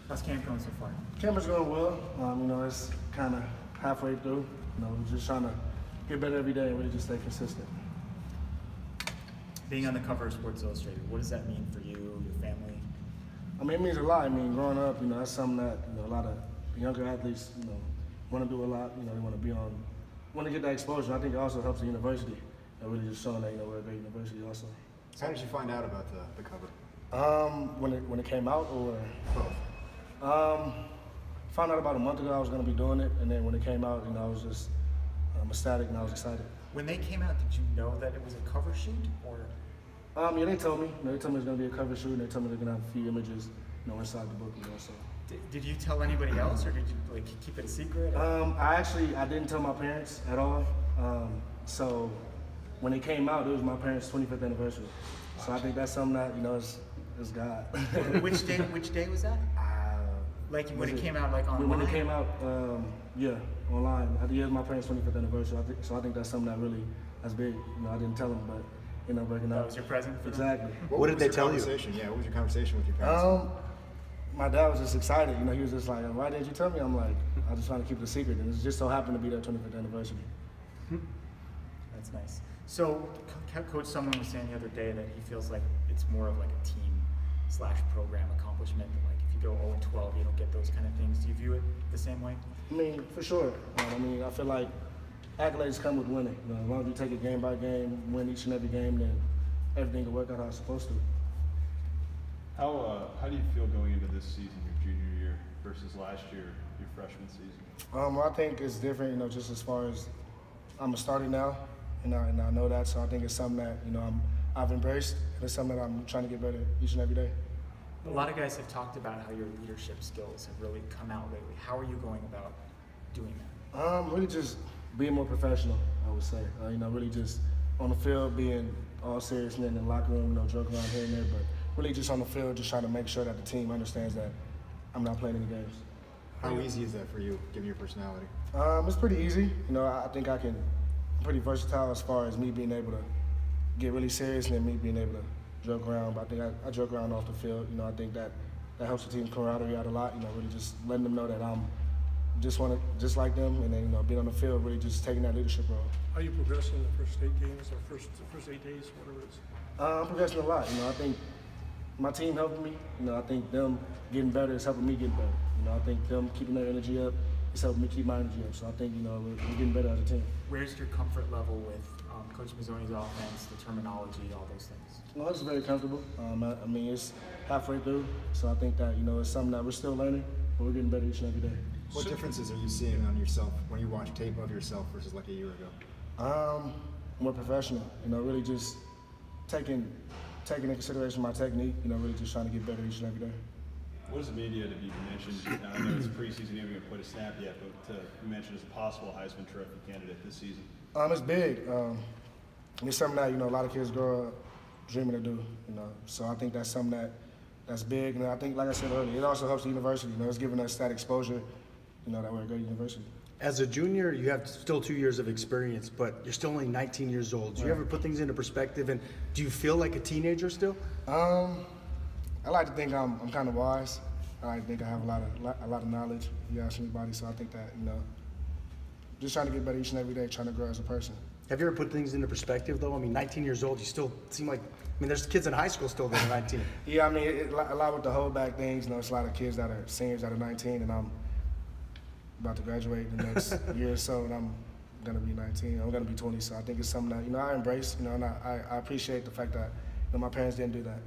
How's camp going so far? Camp is going well. It's kind of halfway through. We're just trying to get better every day and really just stay consistent. Being on the cover of Sports Illustrated, what does that mean for you, your family? It means a lot. Growing up, that's something that a lot of younger athletes, want to do a lot. They want to get that exposure. I think it also helps the university. Really just showing that we're a great university also. How did you find out about the cover? When it came out, or both? Found out about a month ago I was going to be doing it, and then when it came out, I was just ecstatic and I was excited. When they came out, did you know that it was a cover shoot, or? Yeah, they told me. They told me it was going to be a cover shoot, and they told me they're going to have a few images, inside the book also. Did you tell anybody else, or did you keep it a secret? I didn't tell my parents at all. So when it came out, it was my parents' 25th anniversary. So I think that's something that is God. Which day was that? When it came out, online? When it came out, yeah, online. I think it was my parents' 25th anniversary. So I think that's something that's big. I didn't tell them, but breaking that up. was your present for them? Exactly. What did they tell you? Yeah, what was your conversation with your parents? My dad was just excited. He was just like, "Why didn't you tell me?" I'm like, "I was just trying to keep it a secret," and it just so happened to be their 25th anniversary. That's nice. So, Coach Sumlin was saying the other day that he feels like it's more of a team/program accomplishment. If you go 0-12, you don't get those kind of things. Do you view it the same way? For sure. I feel like accolades come with winning. As long as you take it game by game, win each and every game, then everything will work out how it's supposed to. How do you feel going into this season, your junior year, versus last year, your freshman season? I think it's different, just as far as I'm a starter now, and I know that, so I think it's something that, I've embraced, and it's something that I'm trying to get better each and every day. A lot of guys have talked about how your leadership skills have really come out lately. How are you going about doing that? Really just being more professional, I would say. Really just on the field being all serious, and then in the locker room, joke around here and there, but really just on the field, just trying to make sure that the team understands that I'm not playing any games. How easy is that for you, given your personality? It's pretty easy. I think I'm pretty versatile as far as me being able to get really serious and then me being able to joke around. But I think I joke around off the field. I think that helps the team camaraderie out a lot. Really just letting them know that I'm just like them, and then being on the field, really just taking that leadership role. How are you progressing in the first 8 games or first 8 days, whatever it is? I'm progressing a lot. I think my team helping me. I think them getting better is helping me get better. I think them keeping their energy up is helping me keep my energy up. So I think we're getting better as a team. Where's your comfort level with Coach Mazzoni's offense, the terminology, all those things? Well, it's very comfortable. It's halfway through, so I think that it's something that we're still learning, but we're getting better each and every day. What differences are you seeing on yourself when you watch tape of yourself versus a year ago? More professional. Really just taking into consideration my technique. Really just trying to get better each and every day. What does the media have even mentioned? I know it's preseason, you haven't even put a snap yet, but to be mentioned as a possible Heisman Trophy candidate this season. It's big. It's something that a lot of kids grow up dreaming to do. So I think that's something that's big, and I think, like I said earlier, it also helps the university. It's giving us that exposure. That we're a great university. As a junior, you have still 2 years of experience, but you're still only 19 years old. Do you ever put things into perspective, and do you feel like a teenager still? I like to think I'm kind of wise. I like to think I have a lot of knowledge, if you ask anybody. So I think that, just trying to get better each and every day, trying to grow as a person. Have you ever put things into perspective, though? 19 years old, you still seem like, there's kids in high school still that are 19. Yeah, a lot with the holdback things. It's a lot of kids that are seniors that are 19, and I'm about to graduate in the next year or so, and I'm going to be 19. I'm going to be 20, so I think it's something that, I embrace, and I appreciate the fact that, my parents didn't do that.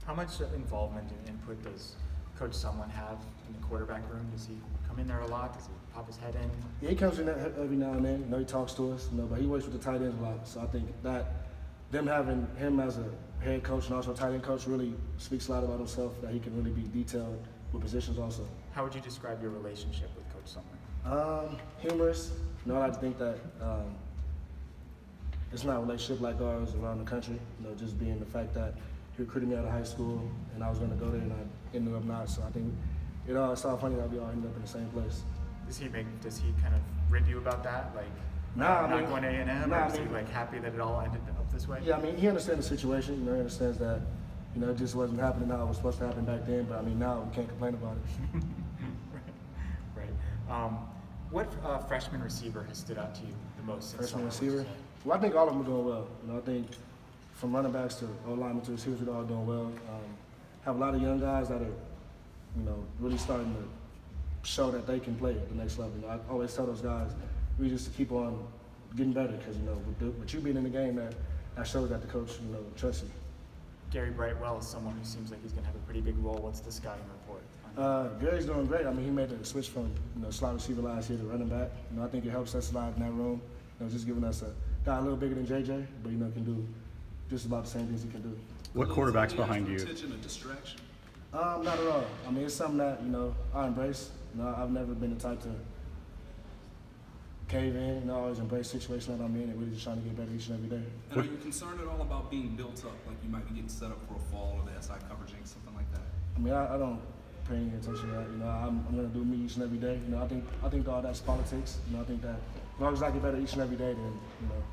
How much involvement and input does Coach Sumlin have in the quarterback room? Does he come in there a lot? Does he pop his head in? Yeah, he comes in there every now and then. He talks to us, but he works with the tight ends a lot. So I think that them having him as a head coach and also a tight end coach really speaks a lot about himself, that he can really be detailed with positions also. How would you describe your relationship with Coach Sumlin? Humorous. I like to think that it's not a relationship like ours around the country. Just being the fact that he recruited me out of high school and I was going to go there and I ended up not. So I think it's all funny that we all ended up in the same place. Does he kind of rib you about that? Not going to A&M? Or is he happy that it all ended up this way? Yeah, he understands the situation. He understands that you know, it just wasn't happening how it was supposed to happen back then. But I mean, now we can't complain about it. Right. What freshman receiver has stood out to you the most? Freshman receiver? Well, I think all of them are doing well. You know, I think from running backs to O-linemen to receivers, they're all doing well. Have a lot of young guys that are, you know, really starting to show that they can play at the next level. You know, I always tell those guys, we just keep on getting better because, you know, with you being in the game, that shows that the coach, you know, trusts you. Gary Brightwell is someone who seems like he's going to have a pretty big role. What's the scouting report? Gary's doing great. I mean, he made the switch from, you know, slot receiver last year to running back. You know, I think it helps us a lot in that room. You know, just giving us a guy a little bigger than JJ, but, you know, can do just about the same things he can do. What quarterback's behind you? Attention, a distraction? Not at all. I mean, it's something that, you know, I embrace. You know, I've never been the type to cave in. You know, I always embrace the situation that I'm in and really just trying to get better each and every day. And are you concerned at all about being built up, like you might be getting set up for a fall or the SI coveraging, something like that? I mean, I don't pay any attention to that. You know, I'm going to do me each and every day. You know, I think all that's politics. You know, I think that as long as I get better each and every day, then, you know,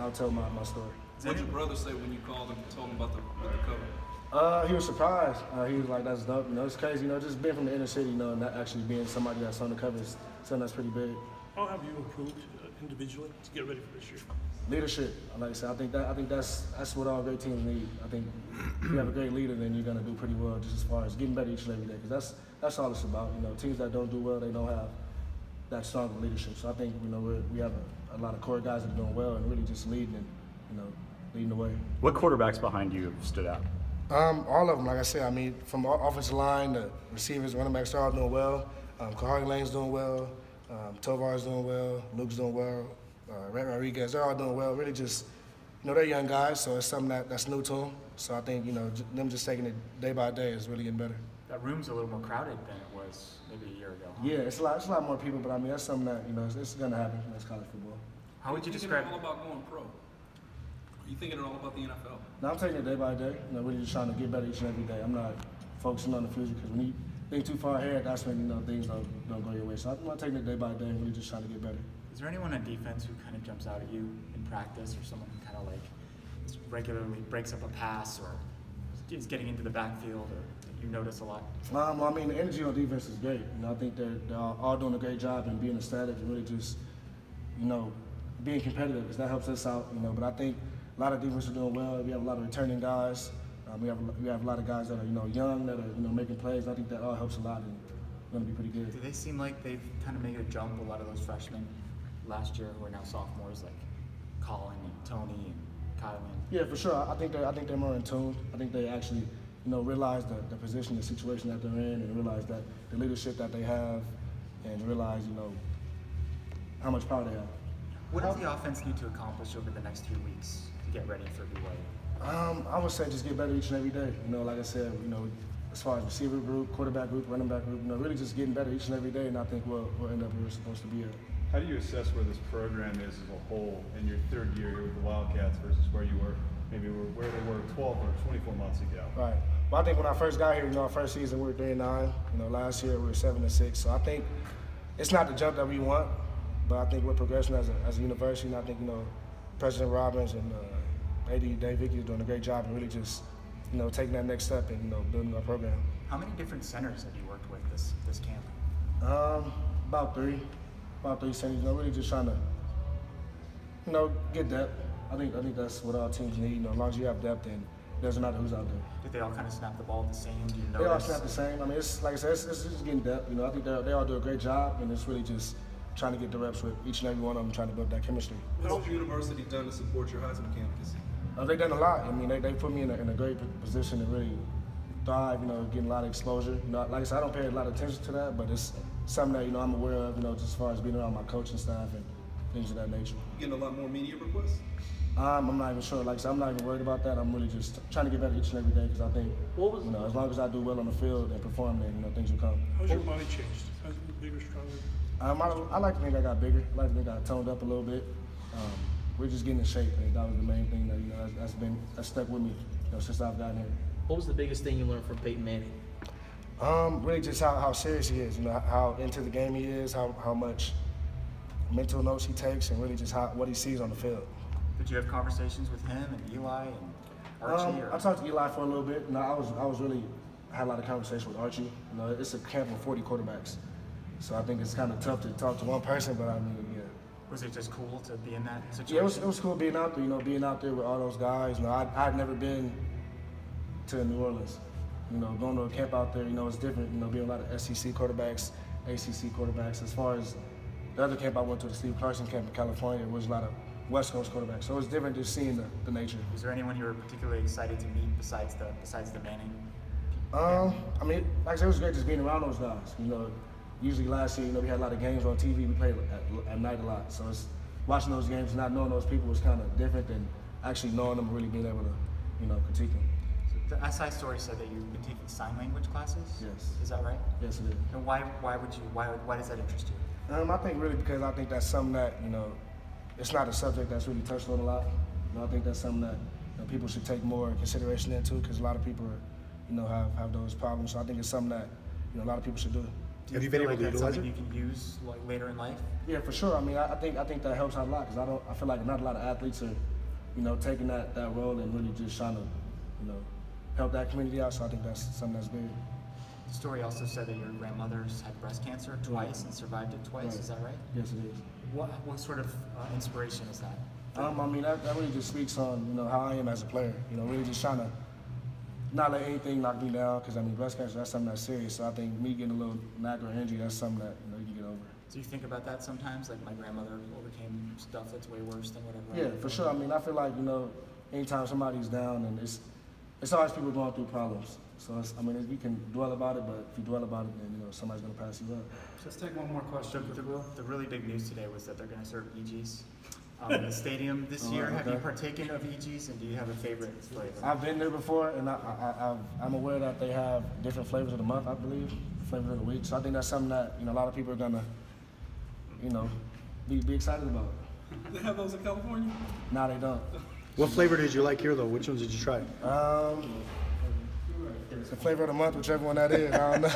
I'll tell my story. What did your brother say when you called him and told him about the cover? He was surprised. He was like, "That's dope." You know, it's crazy. You know, just being from the inner city, you know, and not actually being somebody that's on the cover is something that's pretty big. How have you improved individually to get ready for this year? Leadership. Like I said, I think that's what all great teams need. I think if you have a great leader, then you're gonna do pretty well, just as far as getting better each and every day. Because that's all it's about. You know, teams that don't do well, they don't have that strong of leadership. So I think, you know, we have a lot of core guys that are doing well and really just leading and, you know, leading the way. What quarterbacks behind you have stood out? All of them, like I said. I mean, from offensive line, the receivers, running backs, they're all doing well. Kahari Lane's doing well. Tovar's doing well. Luke's doing well. Ray Rodriguez, they're all doing well. Really just, you know, they're young guys, so it's something that's new to them. So I think, you know, them just taking it day by day is really getting better. That room's a little more crowded than it was maybe a year ago. Huh? Yeah, it's a lot more people, but I mean, that's something that, you know, it's going to happen. That's college football. How would you Are you describe? thinking all about going pro? Are you thinking at all about the NFL? No, I'm taking it day by day. You know, really just trying to get better each and every day. I'm not focusing on the future because when you think too far ahead, that's when, you know, things don't go your way. So I'm not taking it day by day and really just trying to get better. Is there anyone on defense who kind of jumps out at you in practice, or someone who kind of like regularly breaks up a pass or is getting into the backfield, or that you notice a lot? Well, I mean, the energy on defense is great. You know, I think they're all doing a great job in being aesthetic and really just, you know, being competitive because that helps us out. You know, but I think a lot of defense are doing well. We have a lot of returning guys. We have a lot of guys that are, you know, young, that are, you know, making plays. I think that all helps a lot and going to be pretty good. Do they seem like they've kind of made a jump? A lot of those freshmen last year who are now sophomores, like Colin and Tony and Kylan. Yeah, for sure. I think they're more in tune. I think they actually, you know, realize the position, the situation that they're in, and realize that the leadership that they have, and realize, you know, how much power they have. What does the offense need to accomplish over the next few weeks to get ready for BYU? I would say just get better each and every day. You know, like I said, you know, as far as receiver group, quarterback group, running back group, you know, really just getting better each and every day, and I think we'll end up where we're supposed to be at. How do you assess where this program is as a whole in your third year here with the Wildcats versus where you were, maybe where they were 12 or 24 months ago? Right. Well, I think when I first got here, you know, our first season we were 3-9. You know, last year we were 7-6. So I think it's not the jump that we want, but I think we're progressing as a university. And I think, you know, President Robbins and AD Dave Vicky are doing a great job and really just, you know, taking that next step and, you know, building our program. How many different centers have you worked with this camp? About three centers. You know, really just trying to, you know, get depth. I think that's what all teams need. You know, as long as you have depth, then it doesn't matter who's out there. Did they all kind of snap the ball the same? Do you notice? They all snap the same. I mean, it's like I said, it's just getting depth. You know, I think they all do a great job, and it's really just trying to get the reps with each and every one of them, trying to build that chemistry. What's the university done to support your Heisman candidacy? They've done a lot. I mean, they put me in a great position to really thrive. You know, getting a lot of exposure. You know, like I said, I don't pay a lot of attention to that, but it's something that, you know, I'm aware of. You know, just as far as being around my coaching staff and things of that nature. You getting a lot more media requests? I'm not even sure. Like I said, I'm not even worried about that. I'm really just trying to get better each and every day because I think, you know, as long as I do well on the field and perform, then, you know, things will come. How's your body changed? Has it been bigger, stronger? I like to think I got bigger. I like to think I toned up a little bit. We're just getting in shape. And that was the main thing that, you know, that's stuck with me, you know, since I've gotten here. What was the biggest thing you learned from Peyton Manning? Really just how serious he is. You know, how into the game he is, how much mental notes he takes, and really just what he sees on the field. Did you have conversations with him and Eli? Archie? Or? I talked to Eli for a little bit. No, I had a lot of conversation with Archie. You know, it's a camp of 40 quarterbacks, so I think it's kind of tough to talk to one person. But I mean, yeah. Was it just cool to be in that situation? Yeah, it was cool being out there. You know, being out there with all those guys. You know, I'd never been to New Orleans. You know, going to a camp out there, you know, it's different. You know, being a lot of SEC quarterbacks, ACC quarterbacks. As far as the other camp I went to, the Steve Clarkson camp in California, was a lot of West Coast quarterbacks. So it was different just seeing the nature. Was there anyone you were particularly excited to meet besides the Manning? I mean, like I said, it was great just being around those guys. You know, usually last year, you know, we had a lot of games on TV. We played at night a lot. So it's, watching those games and not knowing those people was kind of different than actually knowing them and really being able to, you know, critique them. So the SI story said that you've been taking sign language classes? Yes. Is that right? Yes, it is. And why does that interest you? I think really because I think that's something that, you know, it's not a subject that's really touched on a lot. You know, I think that's something that, you know, people should take more consideration into because a lot of people, you know, have those problems. So I think it's something that, you know, a lot of people should do. Have you been able to utilize it? You can use like later in life? Yeah, for sure. I mean, I think that helps out a lot because I feel like not a lot of athletes are, you know, taking that role and really just trying to, you know, help that community out. So I think that's something that's big. The story also said that your grandmother's had breast cancer twice and survived it twice. Right. Is that right? Yes, it is. What sort of inspiration is that? I mean, that really just speaks on, you know, how I am as a player. You know, really just trying to not let anything knock me down because, I mean, breast cancer, that's something that's serious. So I think me getting a little knack or injury, that's something that, you know, you can get over. Do you think about that sometimes? Like my grandmother overcame stuff that's way worse than whatever. Yeah, for sure. I mean, I feel like, you know, anytime somebody's down and it's always people going through problems. So, I mean, you can dwell about it, but if you dwell about it, then, you know, somebody's going to pass you up. Let's take one more question. The really big news today was that they're going to serve EGs in the stadium this year. Okay. Have you partaken of EGs, and do you have a favorite flavor? I've been there before, and I'm aware that they have different flavors of the month, I believe, flavors of the week. So I think that's something that, you know, a lot of people are going to, you know, be excited about. They have those in California? No, they don't. What flavor did you like here, though? Which ones did you try? The flavor of the month, whichever one that is, I don't know.